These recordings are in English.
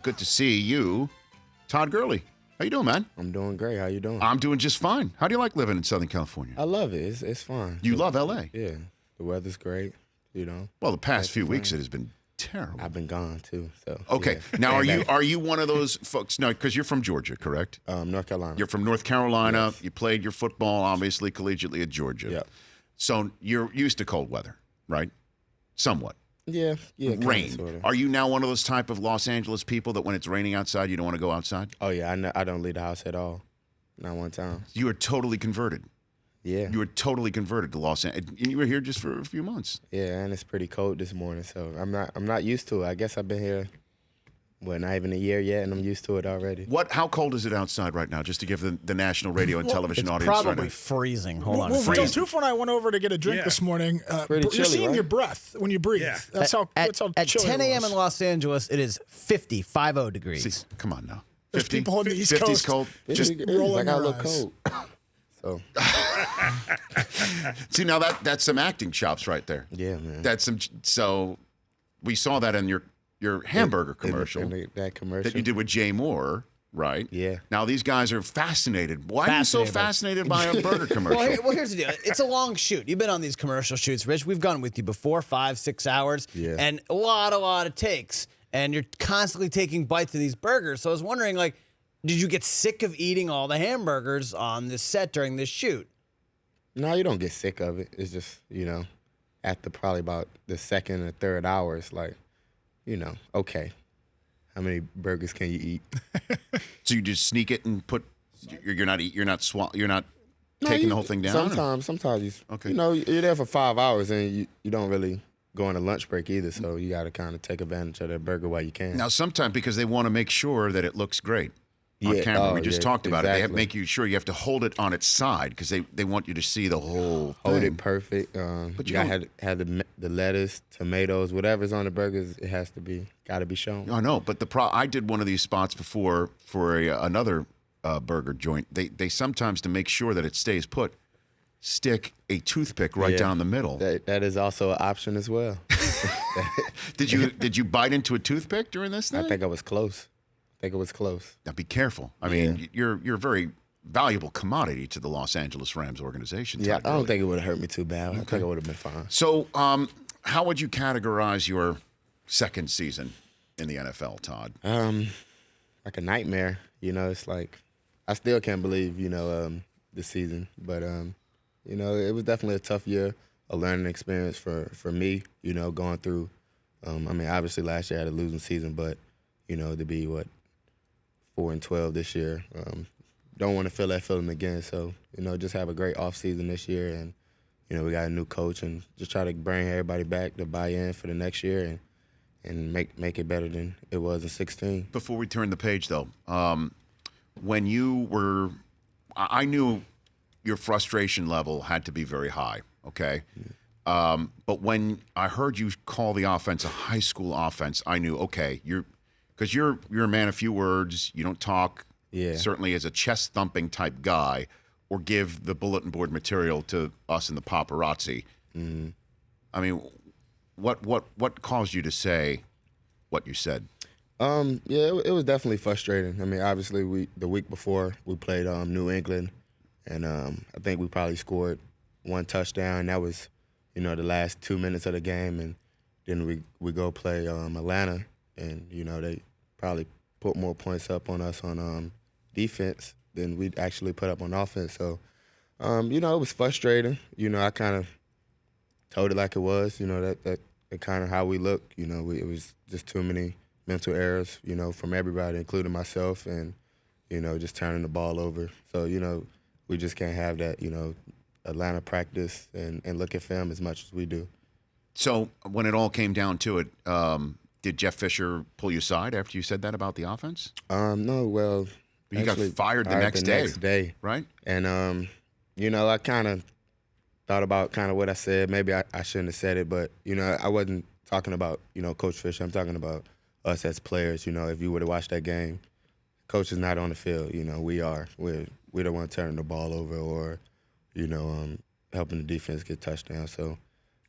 Good to see you, Todd Gurley. How you doing, man? I'm doing great. How you doing? I'm doing just fine. How do you like living in Southern California? I love it. It's fun. You love L.A.? Yeah. The weather's great, you know. Well, the past few weeks it has been terrible. I've been gone, too. So Okay. yeah. Now, are you one of those folks? No, because you're from Georgia, correct? North Carolina. You're from North Carolina. Yes. You played your football, obviously, collegiately at Georgia. Yep. So you're used to cold weather, right? Somewhat. Yeah. Rain. Sorta. Are you now one of those type of Los Angeles people that when it's raining outside, you don't want to go outside? Oh, yeah. I don't leave the house at all. Not one time. You are totally converted. Yeah. You were totally converted to Los Angeles. And you were here just for a few months. Yeah, and it's pretty cold this morning, so I'm not used to it. I guess I've been here, not even a year yet, and I'm used to it already. How cold is it outside right now, just to give the national radio and television It's audience probably right freezing. Hold on. Well, Freezing. Del Tufo and I went over to get a drink this morning. Pretty You're chilly, seeing right? your breath when you breathe. Yeah. That's how At chilly 10 it a.m. was. in Los Angeles, it is 50 degrees. See, come on now. There's 50? people on the East 50's Coast cold. Just rolling like I their look eyes. cold. So See, now that's some acting chops right there. yeah, man. That's some. So we saw that in your hamburger commercial That commercial that you did with Jay Moore, right? Yeah. Now these guys are fascinated. Why are you so fascinated by a burger commercial? Well, here's the deal. It's a long shoot. You've been on these commercial shoots, Rich. We've gone with you before, 5-6 hours, Yeah. and a lot of takes. And you're constantly taking bites of these burgers. So I was wondering, did you get sick of eating all the hamburgers on this set during this shoot? No, you don't get sick of it. It's just, after probably about the second or third hour, it's like, okay, how many burgers can you eat? So you just sneak it and put. You're not No, taking the whole thing down. Sometimes you, Okay. you're there for 5 hours and you don't really go on a lunch break either. So you got to kind of take advantage of that burger while you can. Now, sometimes because they want to make sure that it looks great on Yeah. camera. Oh, We just yeah, talked about it. They have exactly. make you sure you have to hold it on its side because they want you to see the whole Hold thing. it perfect. But You you got to have the lettuce, tomatoes, whatever's on the burgers. It has to be got to be shown. I know, but I did one of these spots before for another burger joint. They sometimes, to make sure that it stays put, stick a toothpick right Yeah. down the middle. That is also an option as well. Did you bite into a toothpick during this thing? I think I was close. Now be careful. I mean, you're a very valuable commodity to the Los Angeles Rams organization. Yeah, Todd I don't Gurley. think it would have hurt me too bad. I think it would have been fine. So, how would you categorize your second season in the NFL, Todd? Like a nightmare. It's like I still can't believe the season, but it was definitely a tough year, a learning experience for me. Going through. Obviously last year I had a losing season, but to be 4-12 this year, don't want to feel that feeling again. So just have a great off season this year, and we got a new coach, and just try to bring everybody back to buy in for the next year and make it better than it was in 16. Before we turn the page, though, when you were, I knew your frustration level had to be very high, okay? But when I heard you call the offense a high school offense, I knew, okay, because you're a man of few words, you don't talk, Yeah. certainly as a chest-thumping type guy, or give the bulletin board material to us in the paparazzi. Mm-hmm. I mean, what caused you to say what you said? Yeah, it was definitely frustrating. Obviously, the week before we played New England, and I think we probably scored one touchdown. That was, the last 2 minutes of the game, and then we go play Atlanta, and they probably put more points up on us on defense than we actually put up on offense. So, it was frustrating. I kind of told it like it was. That kind of how we look. It was just too many mental errors, from everybody, including myself, and, just turning the ball over. So, we just can't have that, Atlanta practice and look at film as much as we do. So when it all came down to it, did Jeff Fisher pull you aside after you said that about the offense? No, well, You got actually fired the fired next day, right? And, I kind of thought about kind of what I said. Maybe I shouldn't have said it, but, I wasn't talking about, Coach Fisher. I'm talking about us as players. If you would have watched that game, Coach is not on the field. We are. We're the one turning the ball over or, helping the defense get touchdowns. So,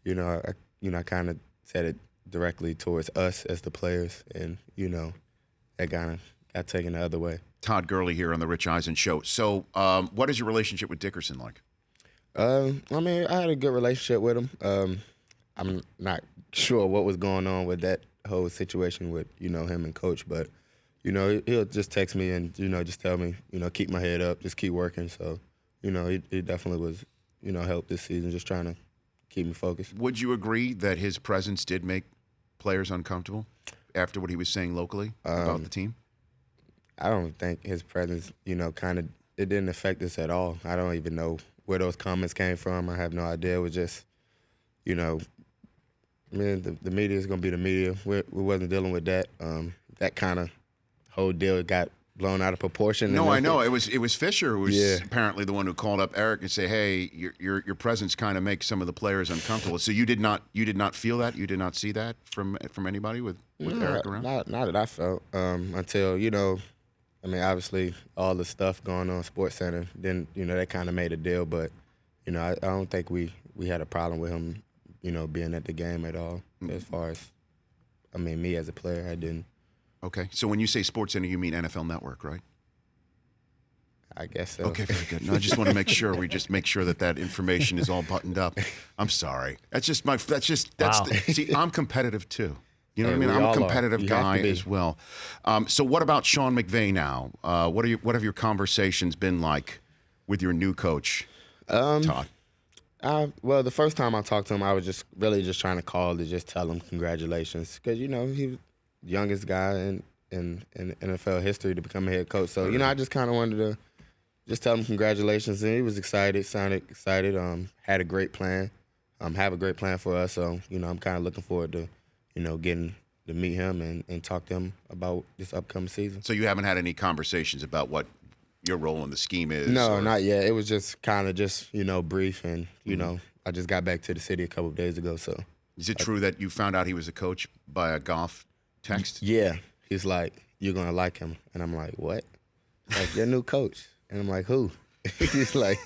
I kind of said it directly towards us as the players, and that kind of got taken the other way. Todd Gurley here on the Rich Eisen Show. So, what is your relationship with Dickerson like? I mean, I had a good relationship with him. I'm not sure what was going on with that whole situation with, him and Coach, but, he'll just text me and, just tell me, keep my head up, just keep working. So, he definitely was, helped this season, just trying to keep me focused. Would you agree that his presence did make players uncomfortable after what he was saying locally about the team? I don't think his presence, it didn't affect us at all. I don't even know where those comments came from. I have no idea. It was just, the media is going to be the media. We wasn't dealing with that. That kind of whole deal got blown out of proportion. No, I know. It was Fisher who was apparently the one who called up Eric and say, "Hey, your presence kind of makes some of the players uncomfortable." So you did not feel that? You did not see that from anybody with Eric around? Not that I felt until obviously all the stuff going on SportsCenter, then that kind of made a deal. But I don't think we had a problem with him, being at the game at all. As far as me as a player, I didn't. Okay, so when you say SportsCenter, you mean NFL Network, right? I guess so. Okay, very good. No, I just want to make sure that information is all buttoned up. I'm sorry. See, I'm competitive too. You know what I mean? I'm a competitive guy as well. So what about Sean McVay now? What have your conversations been like with your new coach, Todd? Well, the first time I talked to him, I was just really just trying to call to just tell him congratulations because he was the youngest guy in NFL history to become a head coach. So I just kind of wanted to just tell him congratulations, and he was excited, sounded excited. Had a great plan, have a great plan for us. So I'm kind of looking forward to getting to meet him and talk to him about this upcoming season. So you haven't had any conversations about what your role in the scheme is? No, not yet. It was just kind of just brief, and I just got back to the city a couple of days ago. So is it true that you found out he was a coach by a golf text? Yeah, he's like, "You're gonna like him," and I'm like, "What?" Like, your new coach, and I'm like, "Who?" He's like,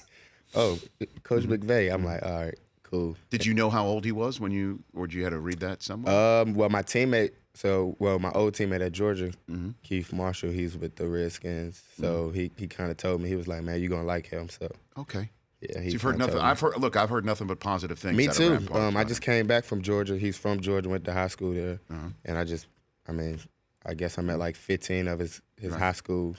"Oh, Coach McVay." I'm like, "All right, cool." Did you know how old he was or did you had to read that somewhere? Well, my old teammate at Georgia, Keith Marshall, he's with the Redskins. So he kind of told me, he was like, "Man, you're gonna like him." So okay. Yeah, so you've heard nothing. I've heard nothing but positive things. Me out too. of Rampart. I just came back from Georgia. He's from Georgia, went to high school there, and I guess I met like 15 of his high school,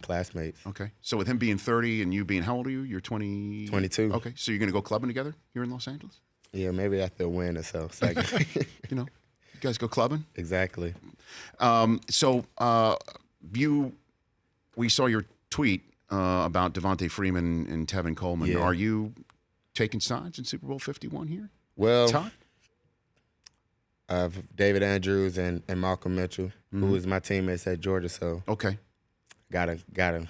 classmates. Okay. So with him being 30 and you being, how old are you? You're 20? 22. Okay. So you're going to go clubbing together here in Los Angeles? Yeah, maybe after a win or so. You guys go clubbing? Exactly. We saw your tweet about Devontae Freeman and Tevin Coleman. Yeah. Are you taking sides in Super Bowl 51 here? Well, Todd? David Andrews and Malcolm Mitchell, who was my teammates at Georgia. So okay, got him,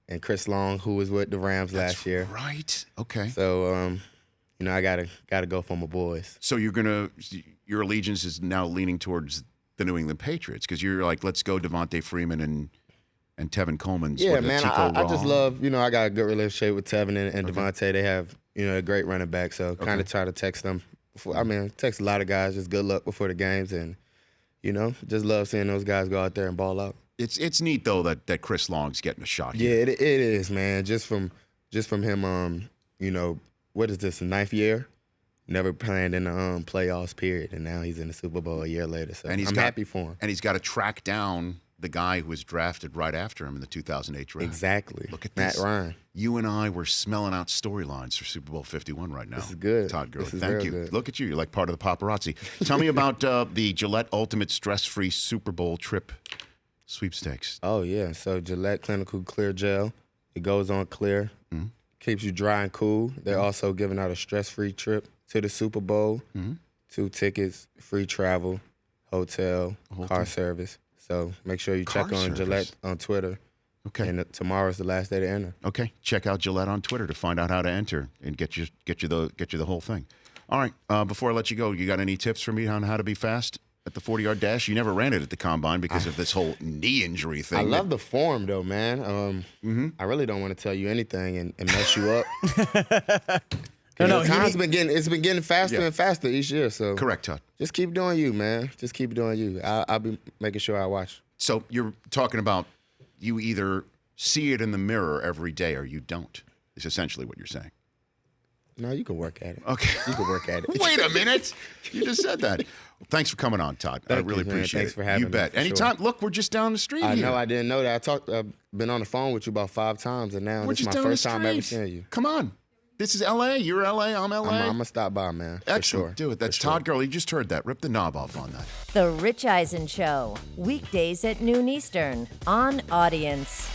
and Chris Long, who was with the Rams last year. Right. Okay. So I gotta go for my boys. So your allegiance is now leaning towards the New England Patriots because you're like, let's go Devontae Freeman and Tevin Coleman. Yeah, man. I just love, I got a good relationship with Tevin and Devontae. They have, a great running back. So kind of try to text them. Text a lot of guys, just good luck before the games. And, just love seeing those guys go out there and ball out. It's neat, though, that Chris Long's getting a shot here. Yeah, it is, man. Just from him, what is this, the 9th year? Never playing in the playoffs, period. And now he's in the Super Bowl a year later. So I'm happy for him. And he's got to track down the guy who was drafted right after him in the 2008 draft. Exactly. Look at Matt this. Ryan. You and I were smelling out storylines for Super Bowl 51 right now. This is good. Todd Gurley, This is thank real you. good. Look at you. You're like part of the paparazzi. Tell me about the Gillette Ultimate Stress-Free Super Bowl Trip sweepstakes. Oh, yeah. So Gillette Clinical Clear Gel. It goes on clear. Keeps you dry and cool. They're also giving out a stress-free trip to the Super Bowl. 2 tickets, free travel, hotel, car service. So make sure you check on Gillette on Twitter. Okay. And tomorrow's the last day to enter. Okay. Check out Gillette on Twitter to find out how to enter and get you the whole thing. All right. Before I let you go, you got any tips for me on how to be fast at the 40-yard dash? You never ran it at the combine because of this whole knee injury thing. I love the form, though, man. I really don't want to tell you anything and mess you up. It's been getting faster and faster each year. So correct, Todd. Just keep doing you, man. Just keep doing you. I'll be making sure I watch. So you're talking about you either see it in the mirror every day or you don't. Is essentially what you're saying. No, you can work at it. Okay. You can work at it. Wait a minute. You just said that. Well, thanks for coming on, Todd. I really you, man. appreciate Thanks it. for having you me, bet. for Anytime. sure. Look, we're just down the street I here. know. I didn't know that. I've been on the phone with you about 5 times, and now We're this is just my down first the time ever street. seeing you. Come on. This is L.A. You're L.A. I'm L.A. I'm gonna stop by, man. For Excellent. sure. Do it. That's For sure. Todd Gurley. You just heard that. Rip the knob off on that. The Rich Eisen Show, weekdays at noon Eastern on Audience.